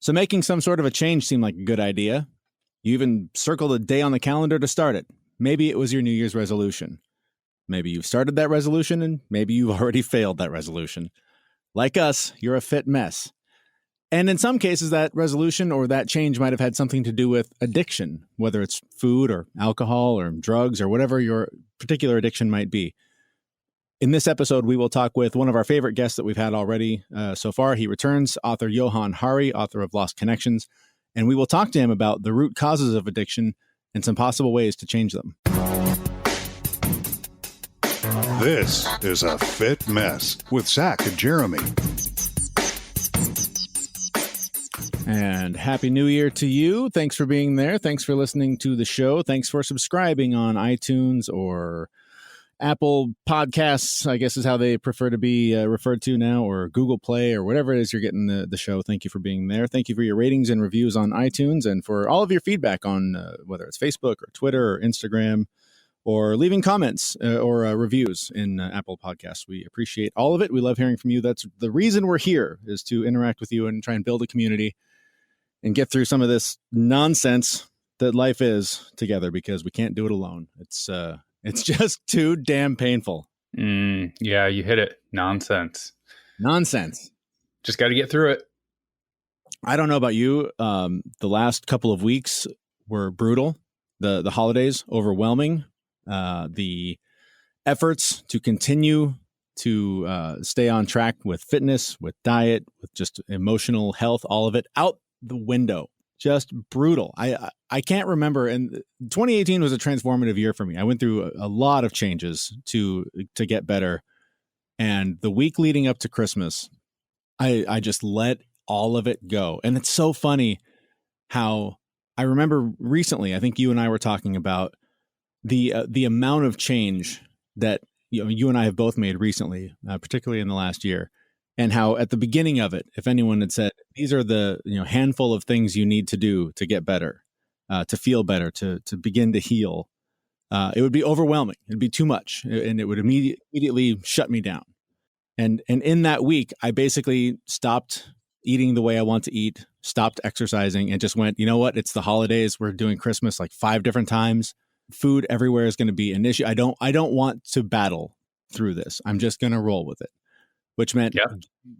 So making some sort of a change seemed like a good idea. You even circled a day on the calendar to start it. Maybe it was your New Year's resolution. Maybe you've started that resolution, and maybe you've already failed that resolution. Like us, you're a fit mess. And in some cases, that resolution or that change might have had something to do with addiction, whether it's food or alcohol or drugs or whatever your particular addiction might be. In this episode, we will talk with one of our favorite guests that we've had already so far. He returns, author Johann Hari, author of Lost Connections, and we will talk to him about the root causes of addiction and some possible ways to change them. This is A Fit Mess with Zach and Jeremy. And Happy New Year to you. Thanks for being there. Thanks for listening to the show. Thanks for subscribing on iTunes or Apple Podcasts, I guess is how they prefer to be referred to now, or Google Play, or whatever it is you're getting the show. Thank you for being there. Thank you for your ratings and reviews on iTunes, and for all of your feedback on whether it's Facebook or Twitter or Instagram, or leaving comments or reviews in Apple Podcasts. We appreciate all of it. We love hearing from you. That's the reason we're here, is to interact with you and try and build a community and get through some of this nonsense that life is together, because we can't do it alone. It's just too damn painful. Yeah, you hit it. Nonsense. Just got to get through it. I don't know about you. The last couple of weeks were brutal. The holidays, overwhelming. The efforts to continue to stay on track with fitness, with diet, with just emotional health, all of it out the window. Just brutal. I can't remember. And 2018 was a transformative year for me. I went through a lot of changes to get better. And the week leading up to Christmas, I just let all of it go. And it's so funny how I remember recently, I think you and I were talking about the amount of change that you and I have both made recently, particularly in the last year. And how at the beginning of it, if anyone had said, these are the handful of things you need to do to get better, to feel better, to begin to heal, it would be overwhelming. It'd be too much, and it would immediately shut me down. And in that week, I basically stopped eating the way I want to eat, stopped exercising, and just went, you know what? It's the holidays. We're doing Christmas like 5 different times. Food everywhere is going to be an issue. I don't want to battle through this. I'm just going to roll with it. Which meant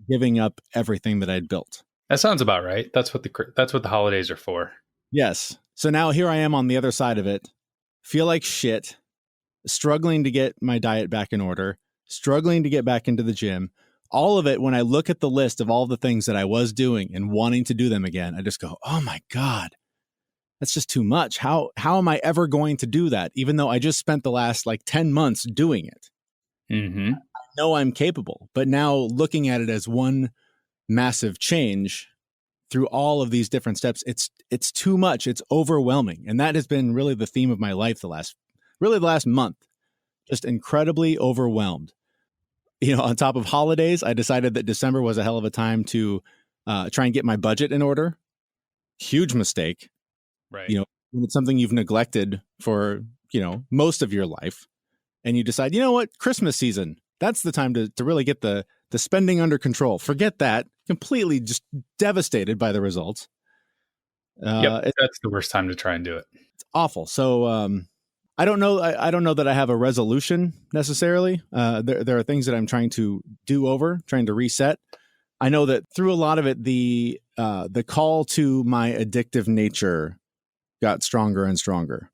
giving up everything that I'd built. That sounds about right. That's what the holidays are for. Yes. So now here I am on the other side of it. Feel like shit. Struggling to get my diet back in order. Struggling to get back into the gym. All of it, when I look at the list of all the things that I was doing and wanting to do them again, I just go, oh my God, that's just too much. How am I ever going to do that? Even though I just spent the last 10 months doing it. Mm-hmm. I know I'm capable, but now looking at it as one massive change through all of these different steps, it's too much. It's overwhelming. And that has been really the theme of my life the last month, just incredibly overwhelmed. On top of holidays, I decided that December was a hell of a time to try and get my budget in order. Huge mistake. Right. When it's something you've neglected for, most of your life, and you decide, you know what, Christmas season, that's the time to really get the spending under control. Forget that. Completely just devastated by the results. That's the worst time to try and do it. It's awful. So I don't know. I don't know that I have a resolution necessarily. There are things that I'm trying to do over, trying to reset. I know that through a lot of it, the call to my addictive nature got stronger and stronger.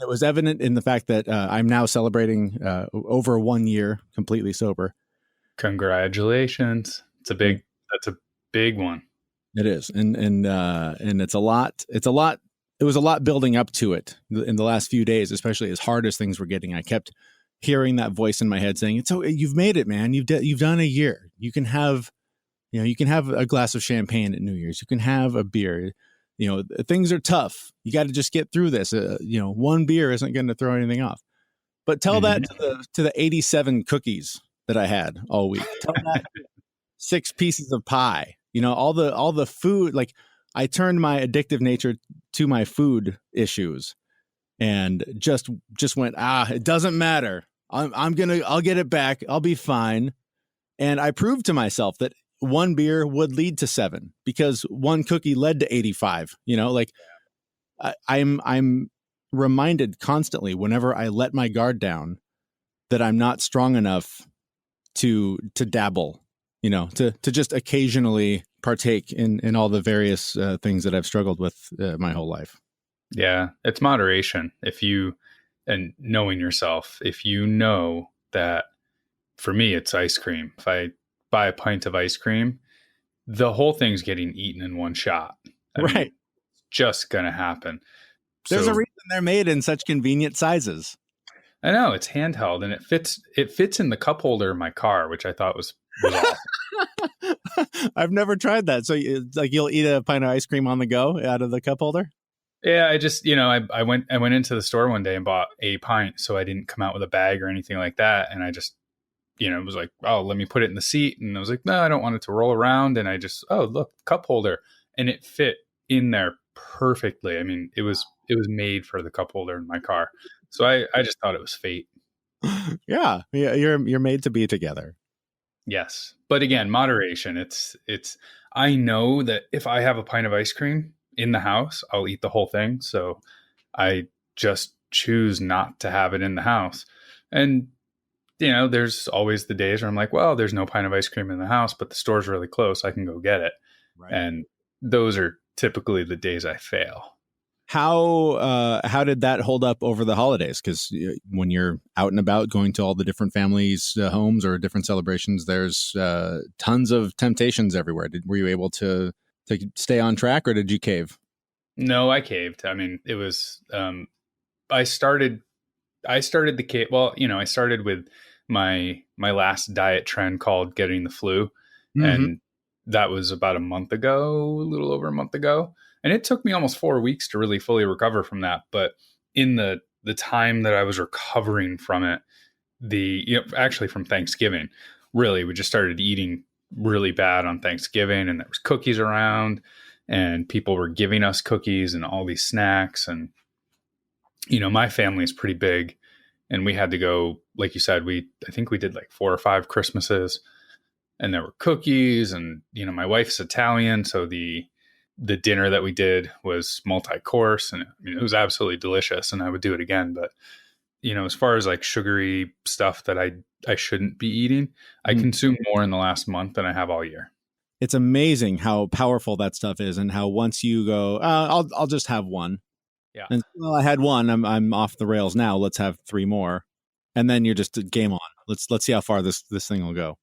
It was evident in the fact that I'm now celebrating over 1 year completely sober. Congratulations! That's a big one. It is, and it's a lot. It was a lot building up to it in the last few days, especially as hard as things were getting. I kept hearing that voice in my head saying, "It's okay. You've made it, man. You've done a year. You can have a glass of champagne at New Year's. You can have a beer." Things are tough. You got to just get through this. One beer isn't going to throw anything off. But tell that to the 87 cookies that I had all week. Tell that 6 pieces of pie. All the food. Like, I turned my addictive nature to my food issues, and just went, it doesn't matter. I'll get it back. I'll be fine. And I proved to myself that one beer would lead to 7 because one cookie led to 85. Like I'm reminded constantly whenever I let my guard down that I'm not strong enough to dabble, to just occasionally partake in all the various things that I've struggled with my whole life. Yeah, it's moderation. And knowing yourself, if you know that, for me, it's ice cream. If I buy a pint of ice cream, the whole thing's getting eaten in one shot. I mean, Right. it's just going to happen. There's a So reason they're made in such convenient sizes. I know it's handheld and it fits in the cup holder in my car, which I thought was awesome. I've never tried that. So you'll eat a pint of ice cream on the go out of the cup holder? Yeah, I just, I went into the store one day and bought a pint, so I didn't come out with a bag or anything like that. And I just, was like, oh, let me put it in the seat. And I was like, no, I don't want it to roll around. And I just, oh, look, cup holder. And it fit in there perfectly. I mean, it was made for the cup holder in my car. So I just thought it was fate. Yeah, you're made to be together. Yes. But again, moderation. It's I know that if I have a pint of ice cream in the house, I'll eat the whole thing. So I just choose not to have it in the house. And, there's always the days where I'm like, well, there's no pint of ice cream in the house, but the store's really close. I can go get it. Right. And those are typically the days I fail. How did that hold up over the holidays? Because when you're out and about going to all the different families' homes or different celebrations, there's tons of temptations everywhere. Were you able to stay on track, or did you cave? No, I caved. I mean, it was I started the cave. Well, I started with my last diet trend called getting the flu, and that was about a little over a month ago. And it took me almost 4 weeks to really fully recover from that. But in the time that I was recovering from it, actually from Thanksgiving, really, we just started eating really bad on Thanksgiving, and there was cookies around, and people were giving us cookies and all these snacks. And, my family is pretty big, and we had to go, like you said, I think we did like 4 or 5 Christmases, and there were cookies, and, my wife's Italian. So the dinner that we did was multi-course, and it was absolutely delicious, and I would do it again. But, as far as like sugary stuff that I shouldn't be eating, I consume more in the last month than I have all year. It's amazing how powerful that stuff is, and how once you go, I'll just have one. Yeah. And well, I had one. I'm off the rails now. Let's have 3 more, and then you're just game on. Let's see how far this thing will go.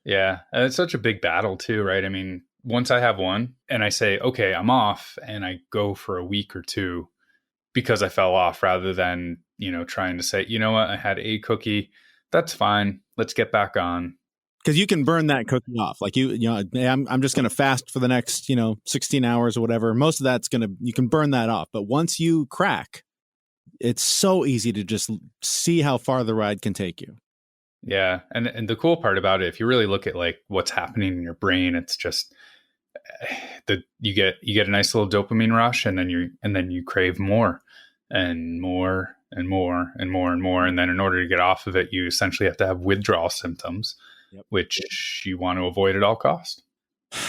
Yeah, and it's such a big battle too, right? I mean, once I have one and I say, okay, I'm off, and I go for a week or 2 because I fell off, rather than, trying to say, you know what, I had a cookie. That's fine. Let's get back on. Because you can burn that cookie off. Like I'm just going to fast for the next, 16 hours or whatever. Most of that's you can burn that off. But once you crack, it's so easy to just see how far the ride can take you. Yeah. And the cool part about it, if you really look at like what's happening in your brain, it's just you get a nice little dopamine rush, and then you crave more and more and more and more and more. And then in order to get off of it, you essentially have to have withdrawal symptoms, which you want to avoid at all costs.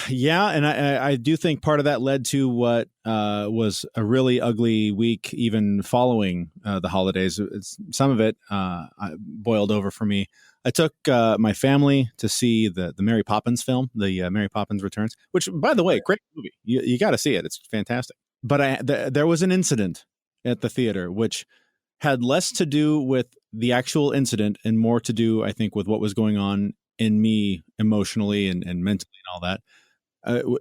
Yeah. And I do think part of that led to what was a really ugly week, even following the holidays. Some of it boiled over for me. I took my family to see the Mary Poppins film, the Mary Poppins Returns, which, by the way, great movie. You got to see it. It's fantastic. But there was an incident at the theater which had less to do with the actual incident and more to do, I think, with what was going on in me emotionally and mentally and all that.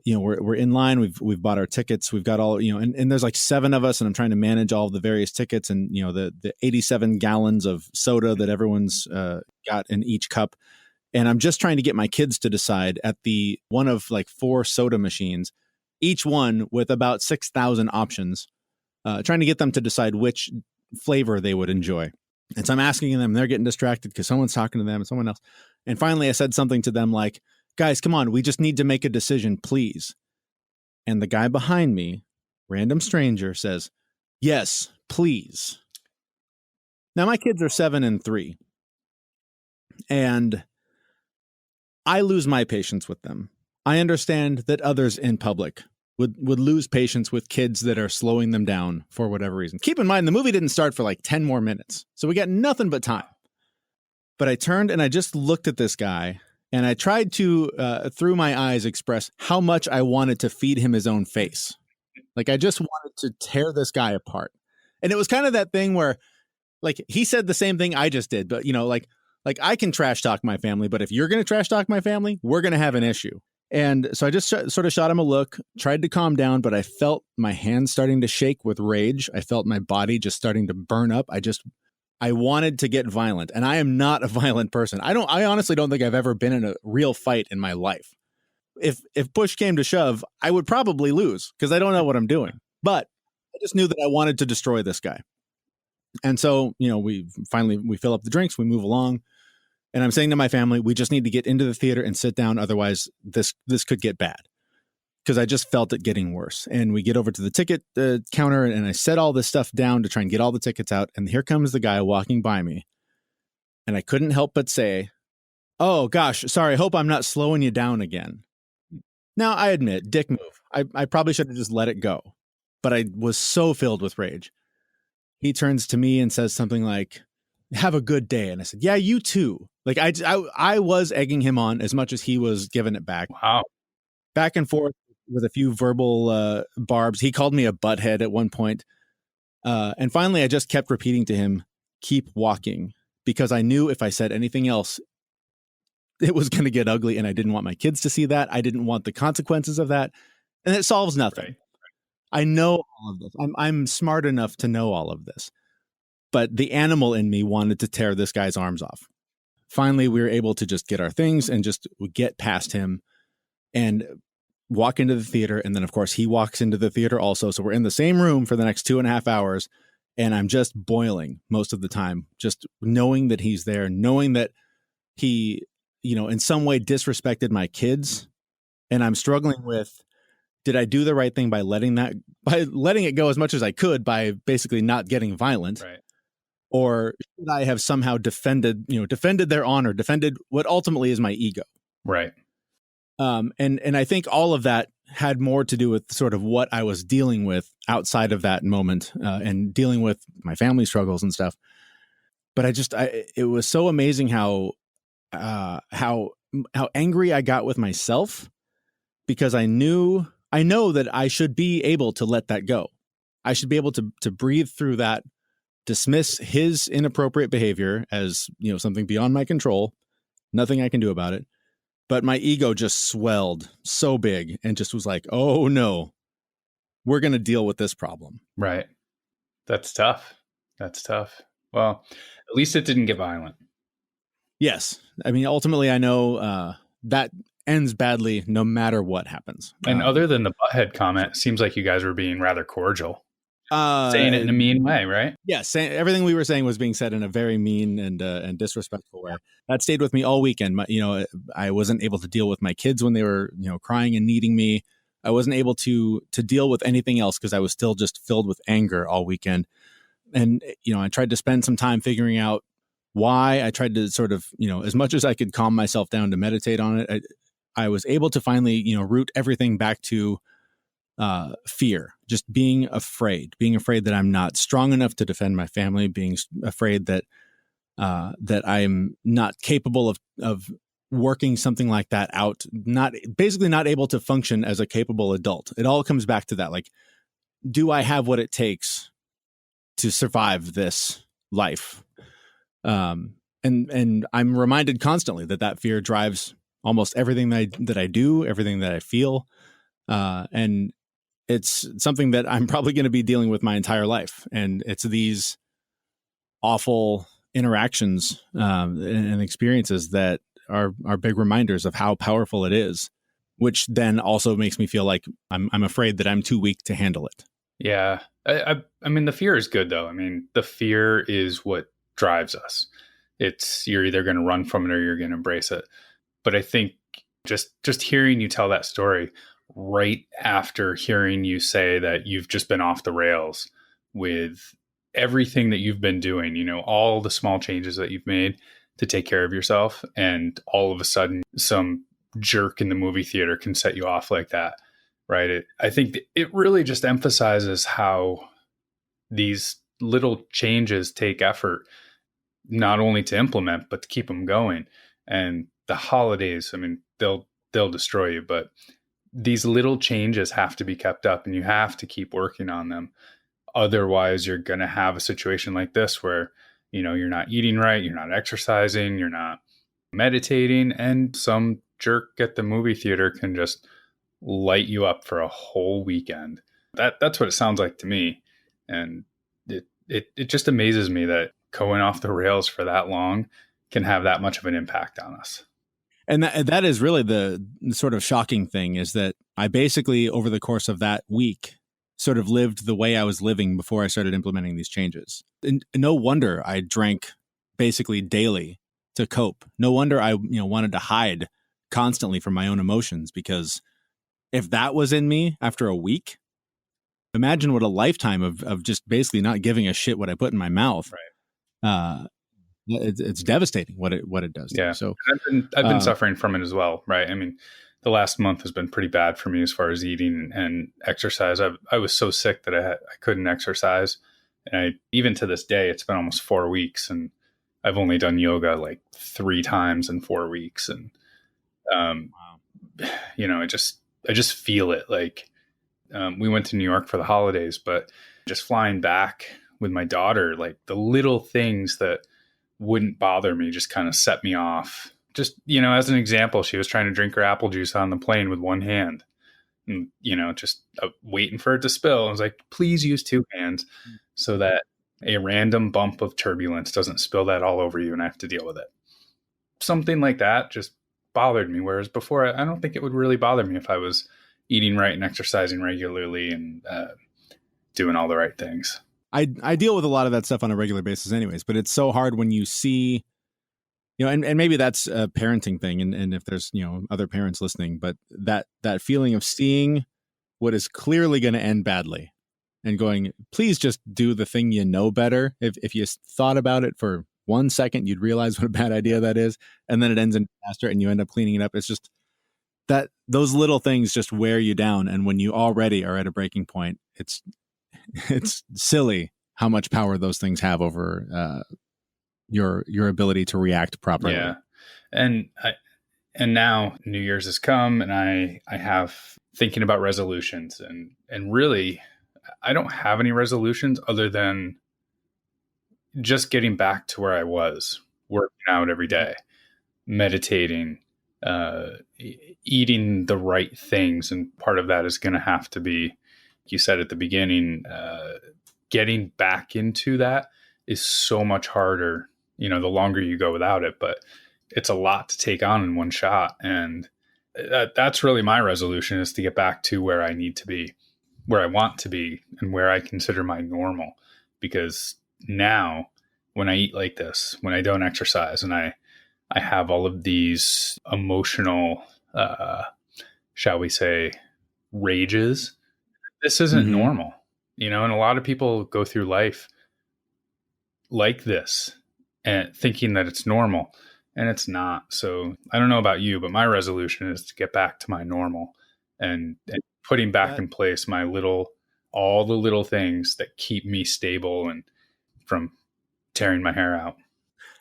We're in line. We've bought our tickets. We've got all, and there's like 7 of us, and I'm trying to manage all of the various tickets and, the 87 gallons of soda that everyone's got in each cup. And I'm just trying to get my kids to decide at the one of like 4 soda machines, each one with about 6,000 options, trying to get them to decide which flavor they would enjoy. And so I'm asking them, they're getting distracted because someone's talking to them and someone else. And finally I said something to them like, guys, come on, we just need to make a decision, please. And the guy behind me, random stranger, says, yes, please. Now my kids are 7 and 3. And I lose my patience with them. I understand that others in public would lose patience with kids that are slowing them down for whatever reason. Keep in mind, the movie didn't start for like 10 more minutes. So we got nothing but time. But I turned and I just looked at this guy and I tried to, through my eyes, express how much I wanted to feed him his own face. Like I just wanted to tear this guy apart. And it was kind of that thing where like he said the same thing I just did, but like I can trash talk my family, but if you're going to trash talk my family, we're going to have an issue. And so I just sort of shot him a look, tried to calm down, but I felt my hands starting to shake with rage. I felt my body just starting to burn up. I wanted to get violent, and I am not a violent person. I honestly don't think I've ever been in a real fight in my life. If push came to shove, I would probably lose because I don't know what I'm doing. But I just knew that I wanted to destroy this guy. And so, we fill up the drinks, we move along, and I'm saying to my family, we just need to get into the theater and sit down. Otherwise, this could get bad. Because I just felt it getting worse. And we get over to the ticket counter and I set all this stuff down to try and get all the tickets out. And here comes the guy walking by me. And I couldn't help but say, "Oh, gosh, sorry. Hope I'm not slowing you down again." Now, I admit, dick move. I probably should have just let it go. But I was so filled with rage. He turns to me and says something like, "Have a good day." And I said, "Yeah, you too." Like I was egging him on as much as he was giving it back. Wow. Back and forth with a few verbal barbs. He called me a butthead at one point. And finally, I just kept repeating to him, "Keep walking," because I knew if I said anything else, it was going to get ugly. And I didn't want my kids to see that. I didn't want the consequences of that. And it solves nothing. Right. I know all of this. I'm smart enough to know all of this. But the animal in me wanted to tear this guy's arms off. Finally, we were able to just get our things and just get past him and walk into the theater. And then, of course, he walks into the theater also. So we're in the same room for the next 2.5 hours. And I'm just boiling most of the time, just knowing that he's there, knowing that he, in some way disrespected my kids. And I'm struggling with, did I do the right thing by letting it go as much as I could by basically not getting violent? Right. Or should I have somehow defended their honor, defended what ultimately is my ego? Right. And I think all of that had more to do with sort of what I was dealing with outside of that moment and dealing with my family struggles and stuff. But it was so amazing how angry I got with myself because I know that I should be able to let that go. I should be able to breathe through that, dismiss his inappropriate behavior as, something beyond my control, nothing I can do about it. But my ego just swelled so big and just was like, "Oh no, we're going to deal with this problem." Right. That's tough. Well, at least it didn't get violent. Yes. I mean, ultimately, I know that ends badly no matter what happens. And other than the butthead comment, it seems like you guys were being rather cordial. Saying it in a mean way, right? Yes. Everything we were saying was being said in a very mean and disrespectful way. That stayed with me all weekend. I wasn't able to deal with my kids when they were, crying and needing me. I wasn't able to deal with anything else because I was still just filled with anger all weekend. And, I tried to spend some time figuring out why. I tried to sort of, as much as I could calm myself down to meditate on it. I was able to finally, root everything back to fear, just being afraid that I'm not strong enough to defend my family, being afraid that I'm not capable of working something like that out, not able to function as a capable adult. It all comes back to that. Like, do I have what it takes to survive this life? And I'm reminded constantly that fear drives almost everything that I do, everything that I feel. And it's something that I'm probably going to be dealing with my entire life. And it's these awful interactions and experiences that are big reminders of how powerful it is, which then also makes me feel like I'm afraid that I'm too weak to handle it. Yeah. I mean, the fear is good, though. I mean, the fear is what drives us. You're either going to run from it or you're going to embrace it. But I think just hearing you tell that story right after hearing you say that you've just been off the rails with everything that you've been doing, all the small changes that you've made to take care of yourself. And all of a sudden, some jerk in the movie theater can set you off like that, right? I think it really just emphasizes how these little changes take effort, not only to implement, but to keep them going. And the holidays, I mean, they'll destroy you, but these little changes have to be kept up and you have to keep working on them. Otherwise, you're going to have a situation like this where, you're not eating right, you're not exercising, you're not meditating, and some jerk at the movie theater can just light you up for a whole weekend. That's what it sounds like to me. And it just amazes me that going off the rails for that long can have that much of an impact on us. And that is really the sort of shocking thing, is that I basically, over the course of that week, sort of lived the way I was living before I started implementing these changes. And no wonder I drank basically daily to cope. No wonder I wanted to hide constantly from my own emotions, because if that was in me after a week, imagine what a lifetime of just basically not giving a shit what I put in my mouth. Right. It's devastating what it does. Yeah. So I've been suffering from it as well. Right. I mean, the last month has been pretty bad for me as far as eating and exercise. I was so sick that I couldn't exercise. And even to this day, it's been almost 4 weeks and I've only done yoga like 3 times in 4 weeks. And, I just feel it. Like, we went to New York for the holidays, but just flying back with my daughter, like the little things that wouldn't bother me just kind of set me off. Just, as an example, she was trying to drink her apple juice on the plane with one hand and, just waiting for it to spill. I was like, please use 2 hands so that a random bump of turbulence doesn't spill that all over you and I have to deal with it. Something like that just bothered me. Whereas before, I don't think it would really bother me if I was eating right and exercising regularly and doing all the right things. I deal with a lot of that stuff on a regular basis anyways, but it's so hard when you see, and maybe that's a parenting thing. And if there's, other parents listening, but that feeling of seeing what is clearly going to end badly and going, please just do the thing better. If you thought about it for 1 second, you'd realize what a bad idea that is. And then it ends in disaster and you end up cleaning it up. It's just that those little things just wear you down. And when you already are at a breaking point, it's silly how much power those things have over your ability to react properly. Yeah. And now New Year's has come and I have thinking about resolutions and really I don't have any resolutions other than just getting back to where I was, working out every day, meditating, eating the right things. And part of that is going to have to be, you said at the beginning, getting back into that is so much harder, the longer you go without it, but it's a lot to take on in one shot. And that's really my resolution, is to get back to where I need to be, where I want to be, and where I consider my normal. Because now when I eat like this, when I don't exercise and I have all of these emotional, shall we say, rages, this isn't normal, and a lot of people go through life like this and thinking that it's normal, and it's not. So I don't know about you, but my resolution is to get back to my normal and putting back in place all the little things that keep me stable and from tearing my hair out.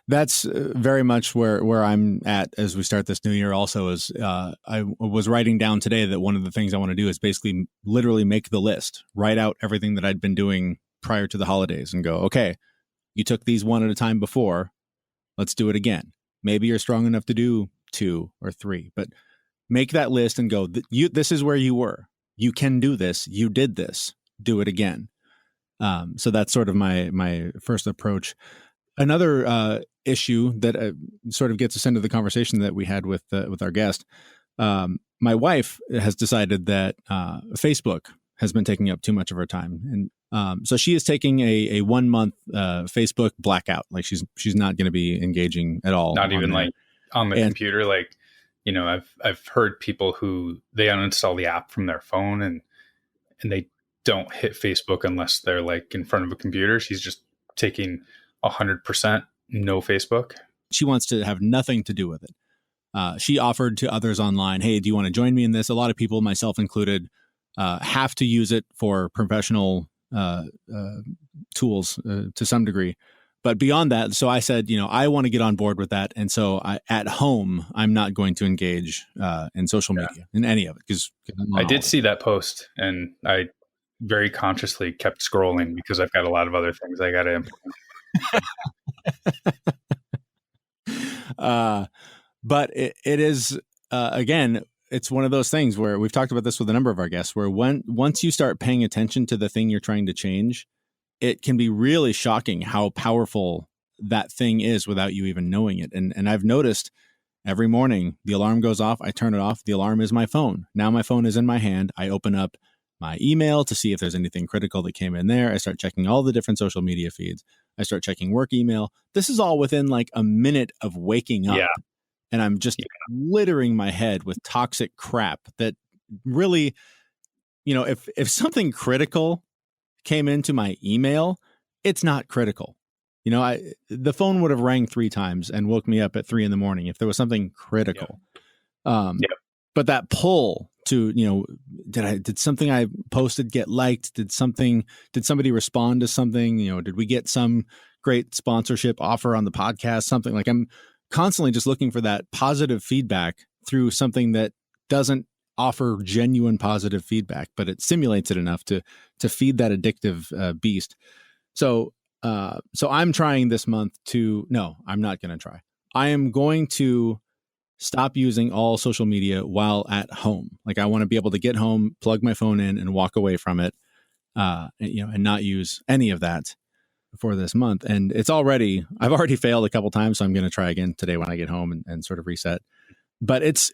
That's very much where I'm at as we start this new year. Also, is I was writing down today that one of the things I want to do is basically literally make the list, write out everything that I'd been doing prior to the holidays and go, okay, you took these one at a time before, let's do it again. Maybe you're strong enough to do 2 or 3, but make that list and go, this is where you were. You can do this. You did this. Do it again. So that's sort of my first approach. Another issue that sort of gets us into the conversation that we had with our guest. My wife has decided that Facebook has been taking up too much of her time, and so she is taking a 1 month Facebook blackout. Like she's not going to be engaging at all. Not even like on the computer. Like, I've heard people who they uninstall the app from their phone and they don't hit Facebook unless they're like in front of a computer. She's just taking 100% no Facebook. She wants to have nothing to do with it. She offered to others online, hey, do you want to join me in this? A lot of people, myself included, have to use it for professional tools to some degree. But beyond that, so I said, I want to get on board with that. And so at home, I'm not going to engage in social media, in any of it. Because I did see that post, and I very consciously kept scrolling because I've got a lot of other things I got to implement. But it is, again, it's one of those things where we've talked about this with a number of our guests, where once you start paying attention to the thing you're trying to change, it can be really shocking how powerful that thing is without you even knowing it. And I've noticed every morning the alarm goes off, I turn it off. The alarm is my phone. Now my phone is in my hand. I open up my email to see if there's anything critical that came in there. I start checking all the different social media feeds. I start checking work email. This is all within like a minute of waking up. Yeah. And I'm just littering my head with toxic crap that really, if something critical came into my email, it's not critical. The phone would have rang 3 times and woke me up at 3 a.m. if there was something critical. But that pull to, did something I posted get liked? Did somebody respond to something? Did we get some great sponsorship offer on the podcast? Something like I'm constantly just looking for that positive feedback through something that doesn't offer genuine positive feedback, but it simulates it enough to feed that addictive beast. So I'm trying this month no, I'm not going to try. I am going to stop using all social media while at home. Like I want to be able to get home, plug my phone in and walk away from it, and not use any of that for this month. And I've already failed a couple times. So I'm going to try again today when I get home and sort of reset. But it's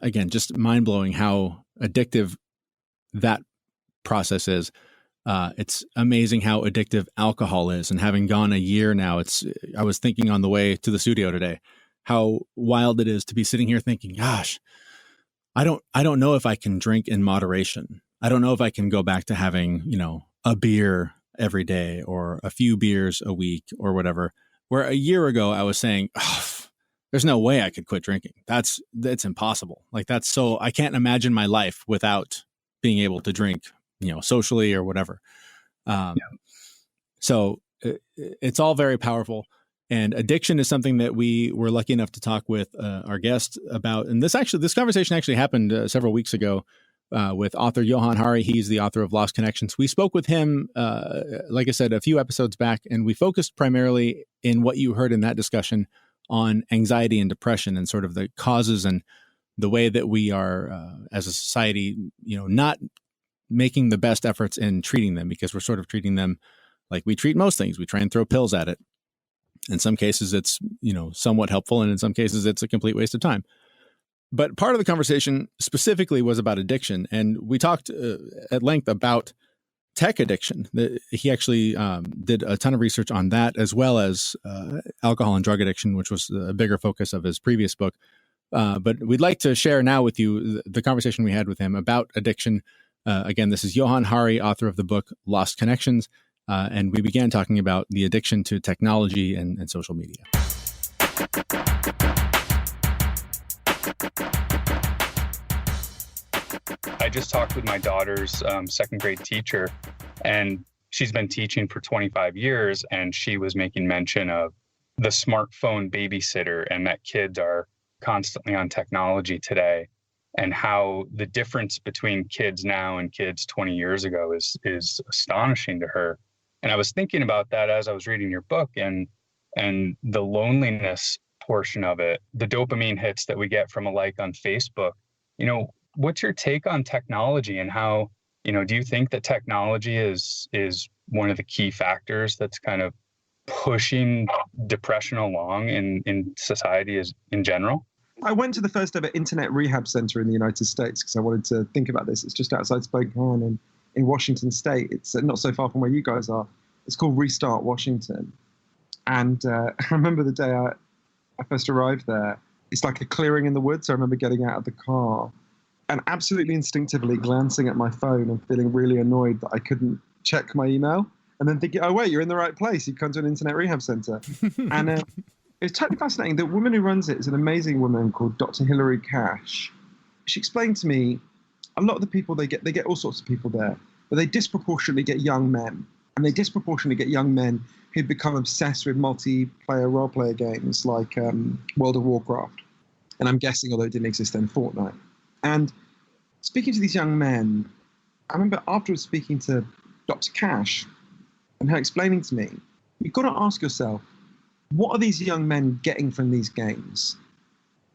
again, just mind blowing how addictive that process is. It's amazing how addictive alcohol is. And having gone a year now, I was thinking on the way to the studio today, how wild it is to be sitting here thinking, gosh, I don't know if I can drink in moderation. I don't know if I can go back to having, a beer every day or a few beers a week or whatever, where a year ago I was saying, there's no way I could quit drinking. That's impossible. Like I can't imagine my life without being able to drink, socially or whatever. So it's all very powerful. And addiction is something that we were lucky enough to talk with our guest about. And this conversation actually happened several weeks ago with author Johann Hari. He's the author of Lost Connections. We spoke with him, like I said, a few episodes back, and we focused primarily in what you heard in that discussion on anxiety and depression and sort of the causes and the way that we are, as a society, not making the best efforts in treating them, because we're sort of treating them like we treat most things. We try and throw pills at it. In some cases, it's, somewhat helpful. And in some cases, it's a complete waste of time. But part of the conversation specifically was about addiction. And we talked at length about tech addiction. He actually did a ton of research on that, as well as alcohol and drug addiction, which was a bigger focus of his previous book. But we'd like to share now with you the conversation we had with him about addiction. Again, this is Johann Hari, author of the book Lost Connections. And we began talking about the addiction to technology and social media. I just talked with my daughter's second grade teacher, and she's been teaching for 25 years, and she was making mention of the smartphone babysitter and that kids are constantly on technology today, and how the difference between kids now and kids 20 years ago is astonishing to her. And I was thinking about that as I was reading your book, and the loneliness portion of it, the dopamine hits that we get from a like on Facebook. What's your take on technology, and how, do you think that technology is one of the key factors that's kind of pushing depression along in society as in general? I went to the first ever internet rehab center in the United States because I wanted to think about this. It's just outside Spokane in Washington State. It's not so far from where you guys are. It's called Restart Washington. And I remember the day I first arrived there. It's like a clearing in the woods. I remember getting out of the car and absolutely instinctively glancing at my phone and feeling really annoyed that I couldn't check my email. And then thinking, oh, wait, you're in the right place. You come to an internet rehab center. And It's totally fascinating. The woman who runs it is an amazing woman called Dr. Hilary Cash. She explained to me a lot of the people they get all sorts of people there, but they disproportionately get young men. And they disproportionately get young men who become obsessed with multiplayer role-player games like World of Warcraft. And I'm guessing, although it didn't exist then, Fortnite. And speaking to these young men, I remember afterwards speaking to Dr. Cash and her explaining to me, you've got to ask yourself, what are these young men getting from these games?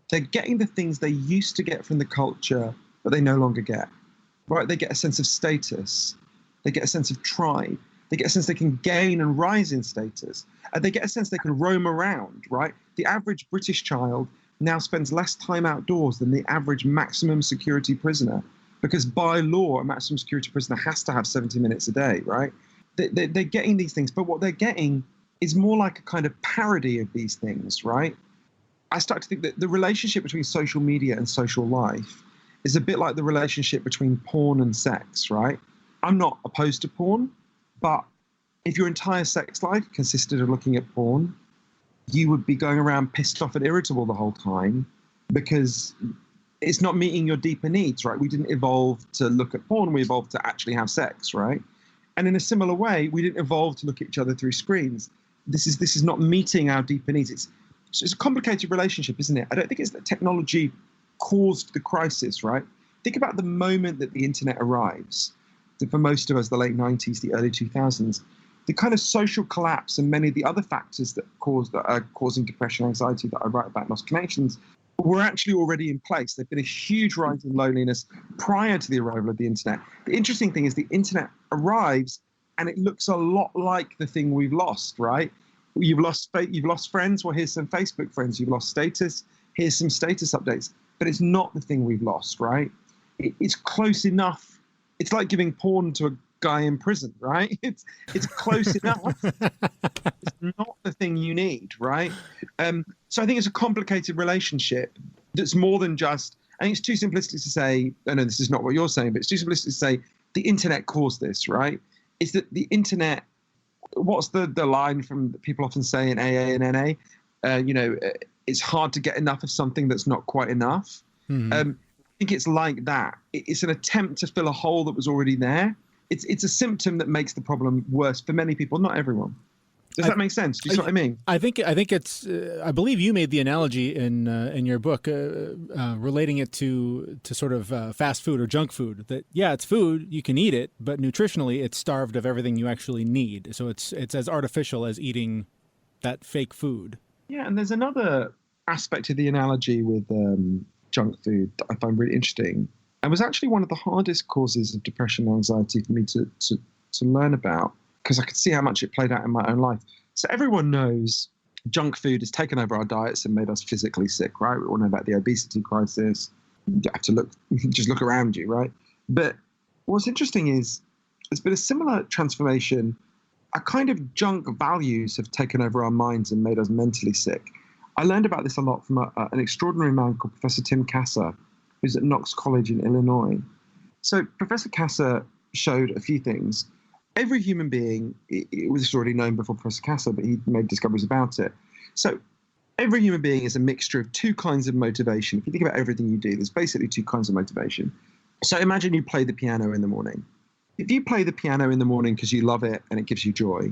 They're getting the things they used to get from the culture, but they no longer get. Right? They get a sense of status. They get a sense of tribe. They get a sense they can gain and rise in status. And they get a sense they can roam around, right? The average British child now spends less time outdoors than the average maximum security prisoner, because by law, a maximum security prisoner has to have 70 minutes a day, right? They're getting these things, but what they're getting is more like a kind of parody of these things, right? I start to think that the relationship between social media and social life is a bit like the relationship between porn and sex, right? I'm not opposed to porn, but if your entire sex life consisted of looking at porn, you would be going around pissed off and irritable the whole time because it's not meeting your deeper needs, right? We didn't evolve to look at porn, we evolved to actually have sex, right? And in a similar way, we didn't evolve to look at each other through screens. This is not meeting our deeper needs. It's a complicated relationship, isn't it? I don't think it's that technology caused the crisis, right? Think about the moment that the internet arrives. For most of us, the late 90s, the early 2000s, the kind of social collapse and many of the other factors that are causing depression, anxiety that I write about, lost connections, were actually already in place. There'd been a huge rise in loneliness prior to the arrival of the internet. The interesting thing is the internet arrives and it looks a lot like the thing we've lost, right? You've lost friends. Well, here's some Facebook friends. You've lost status. Here's some status updates. But it's not the thing we've lost, right? It's close enough. It's like giving porn to a guy in prison, right? It's close enough. It's not the thing you need, right? So I think it's a complicated relationship that's more than just, I think it's too simplistic to say, I know this is not what you're saying, but it's too simplistic to say the internet caused this, right? It's that the internet, what's the line from people often say in AA and NA? It's hard to get enough of something that's not quite enough. Mm-hmm. I think it's like that. It's an attempt to fill a hole that was already there. It's a symptom that makes the problem worse for many people, not everyone. Does that make sense? Do you see what I mean? I think it's. I believe you made the analogy in your book, relating it to sort of fast food or junk food. That it's food, you can eat it, but nutritionally, it's starved of everything you actually need. So it's as artificial as eating that fake food. Yeah, and there's another aspect of the analogy with junk food that I find really interesting, and was actually one of the hardest causes of depression and anxiety for me to learn about, because I could see how much it played out in my own life. So everyone knows junk food has taken over our diets and made us physically sick, right? We all know about the obesity crisis. You have to just look around you, right? But what's interesting is there's been a similar transformation. A kind of junk values have taken over our minds and made us mentally sick. I learned about this a lot from an extraordinary man called Professor Tim Kasser, who's at Knox College in Illinois. So Professor Kasser showed a few things. Every human being, it was already known before Professor Kasser, but he made discoveries about it. So every human being is a mixture of two kinds of motivation. If you think about everything you do, there's basically two kinds of motivation. So imagine you play the piano in the morning. If you play the piano in the morning because you love it and it gives you joy,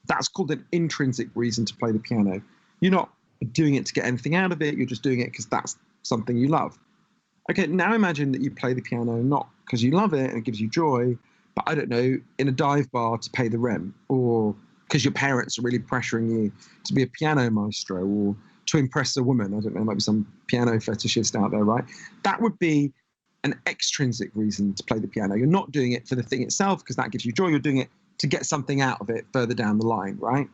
that's called an intrinsic reason to play the piano. You're not doing it to get anything out of it. You're just doing it because that's something you love. Okay, now imagine that you play the piano not because you love it and it gives you joy, but I don't know, in a dive bar to pay the rent, or because your parents are really pressuring you to be a piano maestro, or to impress a woman. I don't know, there might be some piano fetishist out there, right? That would be an extrinsic reason to play the piano. You're not doing it for the thing itself because that gives you joy. You're doing it to get something out of it further down the line, right?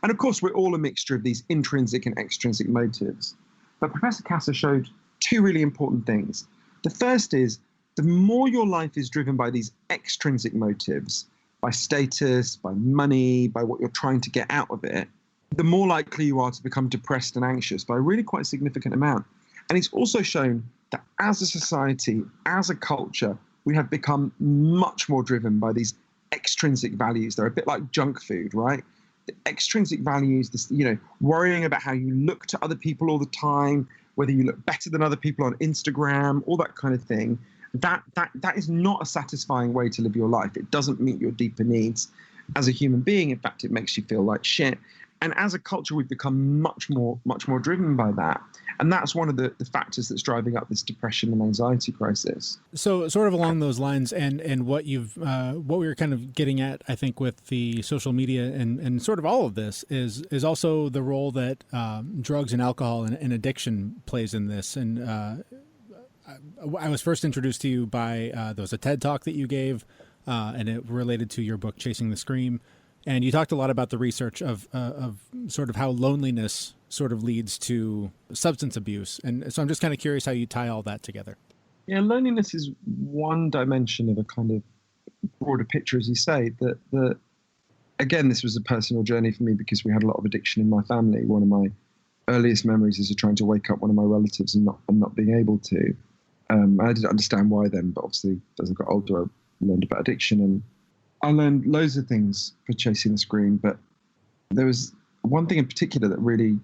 And of course, we're all a mixture of these intrinsic and extrinsic motives. But Professor Kasser showed two really important things. The first is, the more your life is driven by these extrinsic motives, by status, by money, by what you're trying to get out of it, the more likely you are to become depressed and anxious by a really quite significant amount. And he's also shown that as a society, as a culture, we have become much more driven by these extrinsic values. They're a bit like junk food, right? extrinsic values, this, worrying about how you look to other people all the time, whether you look better than other people on Instagram, all that kind of thing, that is not a satisfying way to live your life. It doesn't meet your deeper needs as a human being. In fact, it makes you feel like shit. And as a culture, we've become much more driven by that. And that's one of the factors that's driving up this depression and anxiety crisis. So sort of along those lines, and what what we were kind of getting at, I think, with the social media and sort of all of this is also the role that drugs and alcohol and addiction plays in this. And I was first introduced to you by, there was a TED Talk that you gave, and it related to your book, Chasing the Scream. And you talked a lot about the research of sort of how loneliness sort of leads to substance abuse. And so I'm just kind of curious how you tie all that together. Yeah, loneliness is one dimension of a kind of broader picture, as you say, that again, this was a personal journey for me because we had a lot of addiction in my family. One of my earliest memories is of trying to wake up one of my relatives and not being able to. I didn't understand why then, but obviously as I got older, I learned about addiction, and I learned loads of things for Chasing the Scream, but there was one thing in particular that really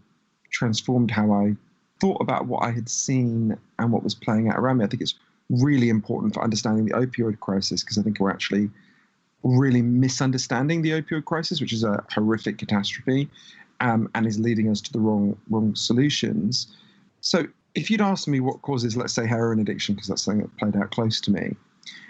transformed how I thought about what I had seen and what was playing out around me. I think it's really important for understanding the opioid crisis, because I think we're actually really misunderstanding the opioid crisis, which is a horrific catastrophe, and is leading us to the wrong solutions. So if you'd asked me what causes, let's say, heroin addiction, because that's something that played out close to me,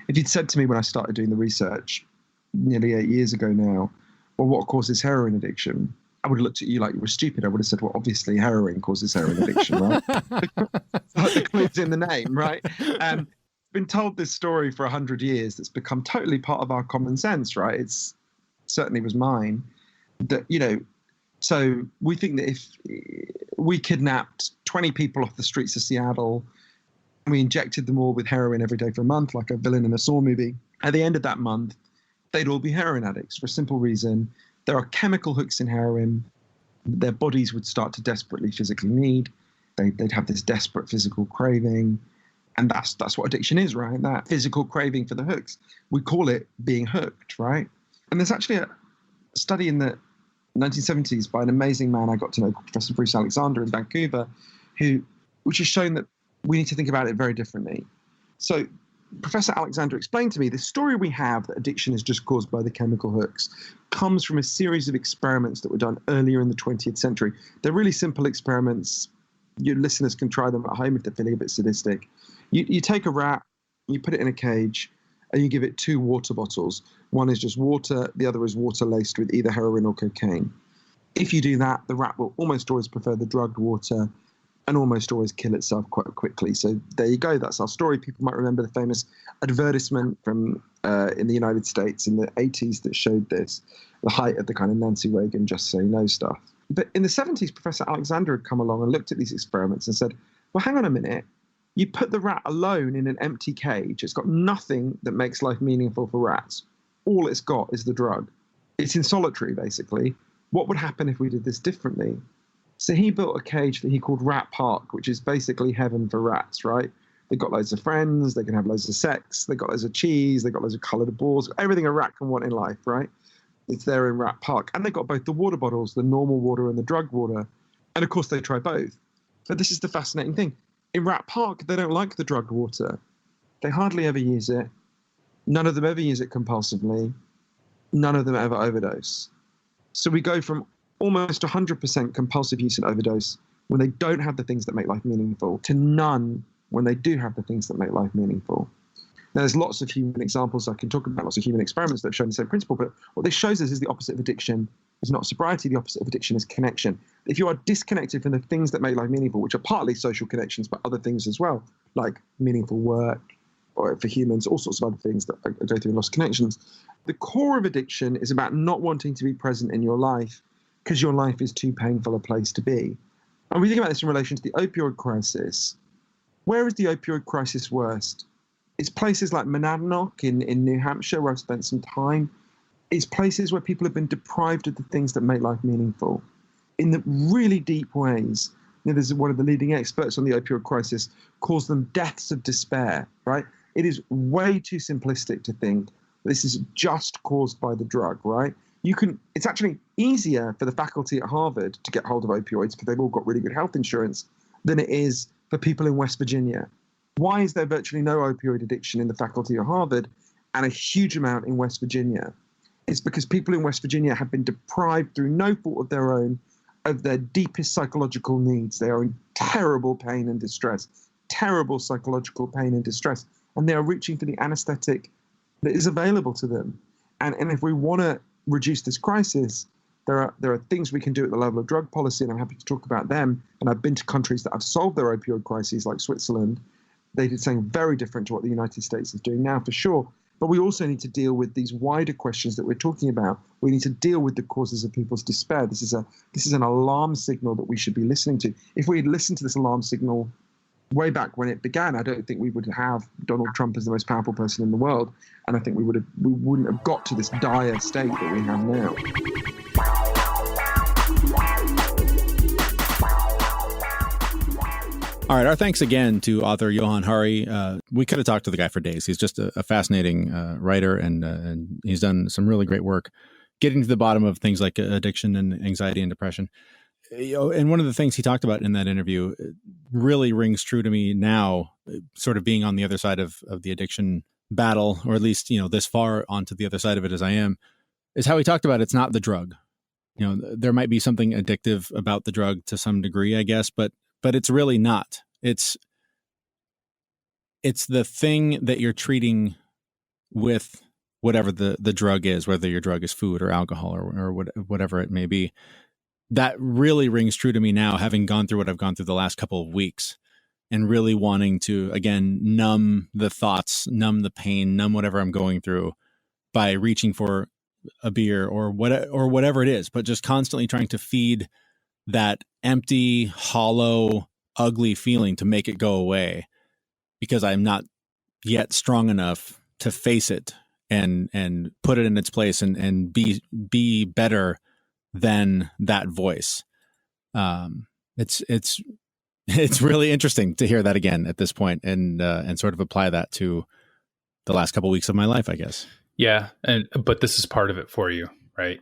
if you'd said to me when I started doing the research nearly 8 years ago now, well, what causes heroin addiction? I would have looked at you like you were stupid. I would have said, well, obviously heroin causes heroin addiction, right? The clue's in the name, right? Been told this story for 100 years that's become totally part of our common sense, right? It's certainly was mine. That, so we think that if we kidnapped 20 people off the streets of Seattle, and we injected them all with heroin every day for a month, like a villain in a Saw movie, at the end of that month, they'd all be heroin addicts for a simple reason. There are chemical hooks in heroin their bodies would start to desperately physically need. They'd have this desperate physical craving. And that's what addiction is, right? That physical craving for the hooks. We call it being hooked, right? And there's actually a study in the 1970s by an amazing man I got to know called Professor Bruce Alexander in Vancouver, which has shown that we need to think about it very differently. So Professor Alexander explained to me the story we have that addiction is just caused by the chemical hooks comes from a series of experiments that were done earlier in the 20th century. They're really simple experiments. Your listeners can try them at home if they're feeling a bit sadistic. You take a rat, you put it in a cage, and you give it 2 water bottles. One is just water, the other is water laced with either heroin or cocaine. If you do that, the rat will almost always prefer the drugged water and almost always kill itself quite quickly. So there you go. That's our story. People might remember the famous advertisement from in the United States in the 80s that showed this, the height of the kind of Nancy Reagan Just Say No stuff. But in the 70s, Professor Alexander had come along and looked at these experiments and said, well, hang on a minute. You put the rat alone in an empty cage. It's got nothing that makes life meaningful for rats. All it's got is the drug. It's in solitary, basically. What would happen if we did this differently? So he built a cage that he called Rat Park, which is basically heaven for rats, right? They've got loads of friends. They can have loads of sex. They've got loads of cheese. They've got loads of coloured balls. Everything a rat can want in life, right? It's there in Rat Park. And they've got both the water bottles, the normal water and the drug water. And of course, they try both. But this is the fascinating thing. In Rat Park, they don't like the drugged water. They hardly ever use it. None of them ever use it compulsively. None of them ever overdose. So we go from almost 100% compulsive use and overdose when they don't have the things that make life meaningful to none when they do have the things that make life meaningful. Now, there's lots of human examples I can talk about, lots of human experiments that have shown the same principle, but what this shows us is the opposite of addiction is not sobriety. The opposite of addiction is connection. If you are disconnected from the things that make life meaningful, which are partly social connections, but other things as well, like meaningful work, or for humans, all sorts of other things that go through lost connections. The core of addiction is about not wanting to be present in your life because your life is too painful a place to be. And we think about this in relation to the opioid crisis. Where is the opioid crisis worst? It's places like Monadnock in New Hampshire, where I've spent some time. It's places where people have been deprived of the things that make life meaningful in the really deep ways. There's one of the leading experts on the opioid crisis calls them deaths of despair, right? It is way too simplistic to think this is just caused by the drug, right? It's actually easier for the faculty at Harvard to get hold of opioids because they've all got really good health insurance than it is for people in West Virginia. Why is there virtually no opioid addiction in the faculty at Harvard and a huge amount in West Virginia? It's because people in West Virginia have been deprived through no fault of their own of their deepest psychological needs. They are in terrible pain and distress, terrible psychological pain and distress, and they are reaching for the anesthetic that is available to them. And if we want to reduce this crisis, there are things we can do at the level of drug policy, and I'm happy to talk about them. And I've been to countries that have solved their opioid crises, like Switzerland. They did something very different to what the United States is doing now, for sure. But we also need to deal with these wider questions that we're talking about. We need to deal with the causes of people's despair. This is an alarm signal that we should be listening to. If we had listened to this alarm signal way back when it began, I don't think we would have Donald Trump as the most powerful person in the world, and I think we wouldn't have got to this dire state that we have now. All right, our thanks again to author Johann Hari. We could have talked to the guy for days. He's just a fascinating writer, and he's done some really great work getting to the bottom of things like addiction and anxiety and depression. And one of the things he talked about in that interview really rings true to me now, sort of being on the other side of the addiction battle, or at least, this far onto the other side of it as I am, is how he talked about it's not the drug. There might be something addictive about the drug to some degree, I guess, but it's really not. It's the thing that you're treating with whatever the drug is, whether your drug is food or alcohol or whatever it may be. That really rings true to me now, having gone through what I've gone through the last couple of weeks and really wanting to, again, numb the thoughts, numb the pain, numb whatever I'm going through by reaching for a beer or whatever it is, but just constantly trying to feed that empty, hollow, ugly feeling to make it go away because I'm not yet strong enough to face it and put it in its place and be better than that voice. It's really interesting to hear that again at this point and sort of apply that to the last couple of weeks of my life, I guess. Yeah. But this is part of it for you, right?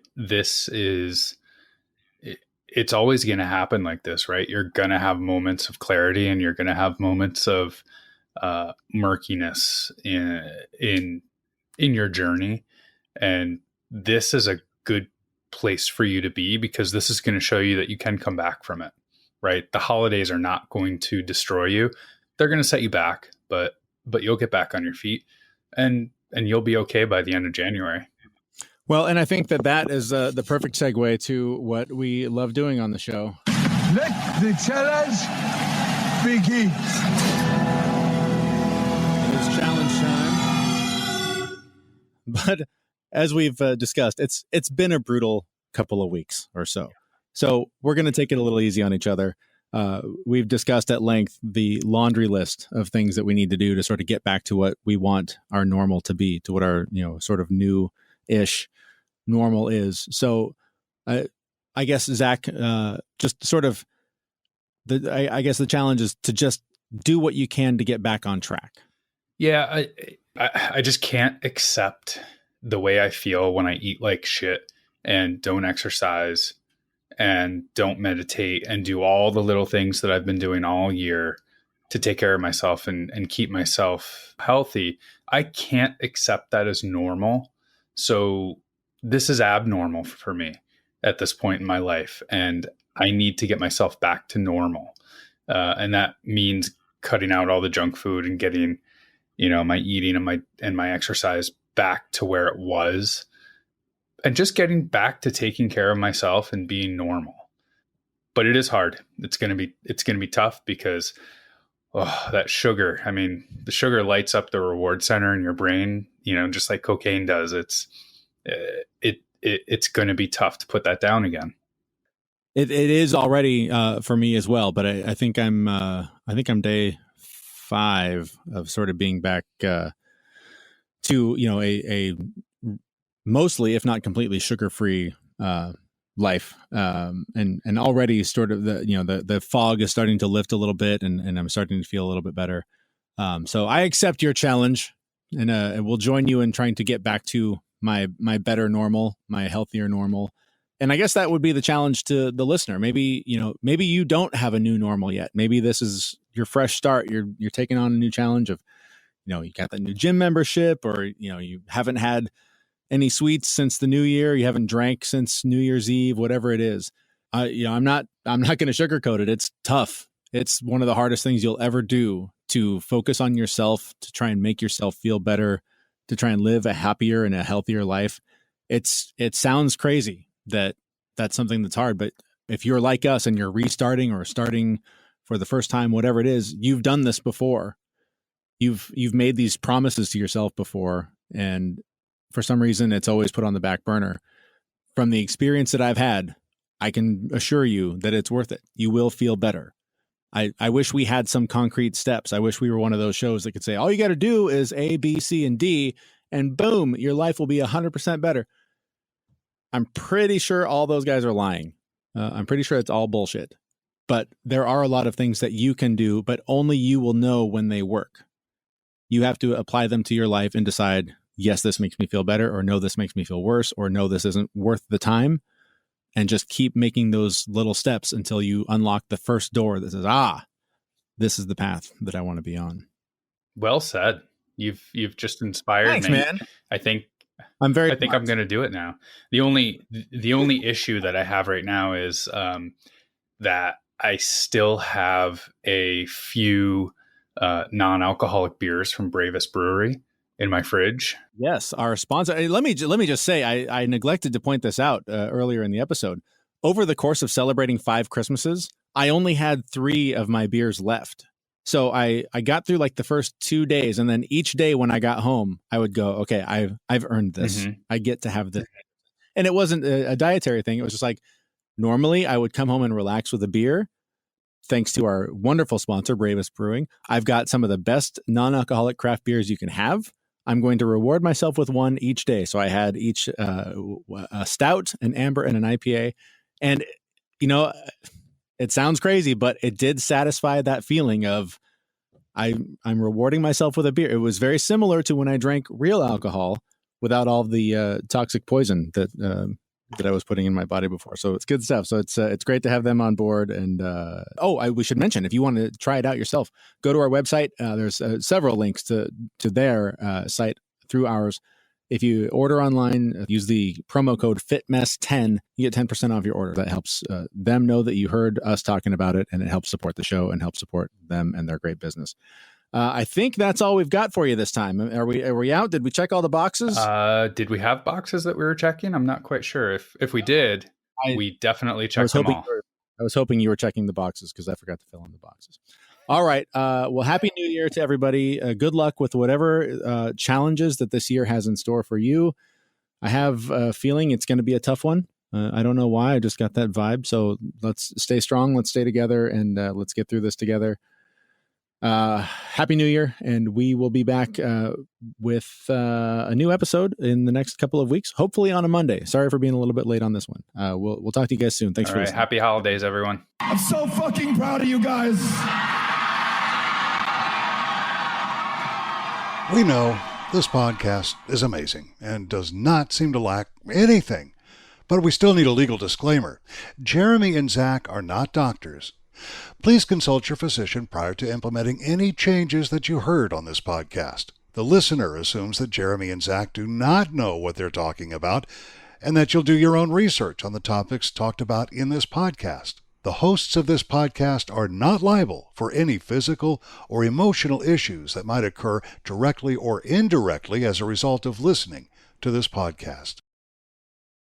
It's always going to happen like this, right? You're going to have moments of clarity and you're going to have moments of murkiness in your journey. And this is a good place for you to be because this is going to show you that you can come back from it, right? The holidays are not going to destroy you. They're going to set you back, but you'll get back on your feet and you'll be okay by the end of January. Well, and I think that is the perfect segue to what we love doing on the show. Let the challenge begin. It's challenge time. But as we've discussed, it's been a brutal couple of weeks or so. So we're going to take it a little easy on each other. We've discussed at length the laundry list of things that we need to do to sort of get back to what we want our normal to be, to what our sort of new-ish normal is. So I guess, Zach, just sort of I guess the challenge is to just do what you can to get back on track. Yeah, I just can't accept the way I feel when I eat like shit and don't exercise and don't meditate and do all the little things that I've been doing all year to take care of myself and keep myself healthy. I can't accept that as normal. So this is abnormal for me at this point in my life. And I need to get myself back to normal. And that means cutting out all the junk food and getting, my eating and my exercise back to where it was. And just getting back to taking care of myself and being normal. But it is hard. It's going to be tough because that sugar, the sugar lights up the reward center in your brain, just like cocaine does. It's going to be tough to put that down again. It is already for me as well, but I think I'm day 5 of sort of being back to a mostly, if not completely, sugar-free life, and already sort of the fog is starting to lift a little bit, and I'm starting to feel a little bit better. So I accept your challenge, and we'll join you in trying to get back to my better normal, my healthier normal, And I guess that would be the challenge to the listener. Maybe you don't have a new normal yet. Maybe this is your fresh start. You're taking on a new challenge of, you got that new gym membership, or, you haven't had any sweets since the new year. You haven't drank since New Year's Eve, whatever it is. I'm not going to sugarcoat it. It's tough. It's one of the hardest things you'll ever do, to focus on yourself, to try and make yourself feel better, to try and live a happier and a healthier life. It sounds crazy that that's something that's hard, but if you're like us and you're restarting or starting for the first time, whatever it is, you've done this before. You've made these promises to yourself before, and for some reason it's always put on the back burner. From the experience that I've had, I can assure you that it's worth it. You will feel better. I wish we had some concrete steps. I wish we were one of those shows that could say, all you got to do is A, B, C, and D, and boom, your life will be 100% better. I'm pretty sure all those guys are lying. I'm pretty sure it's all bullshit. But there are a lot of things that you can do, but only you will know when they work. You have to apply them to your life and decide, yes, this makes me feel better, or no, this makes me feel worse, or no, this isn't worth the time. And just keep making those little steps until you unlock the first door that says, this is the path that I want to be on. Well said. You've just inspired Thanks, me. Man. I think I'm I'm going to do it now. The only issue that I have right now is that I still have a few non-alcoholic beers from Bravest Brewery in my fridge. Yes, our sponsor. Let me just say, I neglected to point this out earlier in the episode. Over the course of celebrating 5 Christmases, I only had 3 of my beers left. So I got through like the first 2 days, and then each day when I got home, I would go, okay, I've earned this. Mm-hmm. I get to have this. And it wasn't a dietary thing. It was just like, normally I would come home and relax with a beer. Thanks to our wonderful sponsor, Bravest Brewing, I've got some of the best non-alcoholic craft beers you can have. I'm going to reward myself with one each day. So I had each a stout, an amber, and an IPA. And, it sounds crazy, but it did satisfy that feeling of I'm rewarding myself with a beer. It was very similar to when I drank real alcohol without all the toxic poison that I was putting in my body before. So it's good stuff. So it's great to have them on board. And we should mention, if you want to try it out yourself, go to our website. There's several links to their site through ours. If you order online, use the promo code FITMESS10, you get 10% off your order. That helps them know that you heard us talking about it, and it helps support the show and help support them and their great business. I think that's all we've got for you this time. Are we out? Did we check all the boxes? Did we have boxes that we were checking? I'm not quite sure. If we did, we definitely checked them all. I was hoping you were checking the boxes because I forgot to fill in the boxes. All right. Well, Happy New Year to everybody. Good luck with whatever challenges that this year has in store for you. I have a feeling it's going to be a tough one. I don't know why. I just got that vibe. So let's stay strong. Let's stay together, and let's get through this together. Happy New Year, and we will be back with a new episode in the next couple of weeks, hopefully on a Monday. Sorry for being a little bit late on this one. We'll talk to you guys soon. Thanks for listening. Happy holidays, everyone. I'm so fucking proud of you guys. We know this podcast is amazing and does not seem to lack anything, but we still need a legal disclaimer. Jeremy and Zach are not doctors. Please consult your physician prior to implementing any changes that you heard on this podcast. The listener assumes that Jeremy and Zach do not know what they're talking about, and that you'll do your own research on the topics talked about in this podcast. The hosts of this podcast are not liable for any physical or emotional issues that might occur directly or indirectly as a result of listening to this podcast.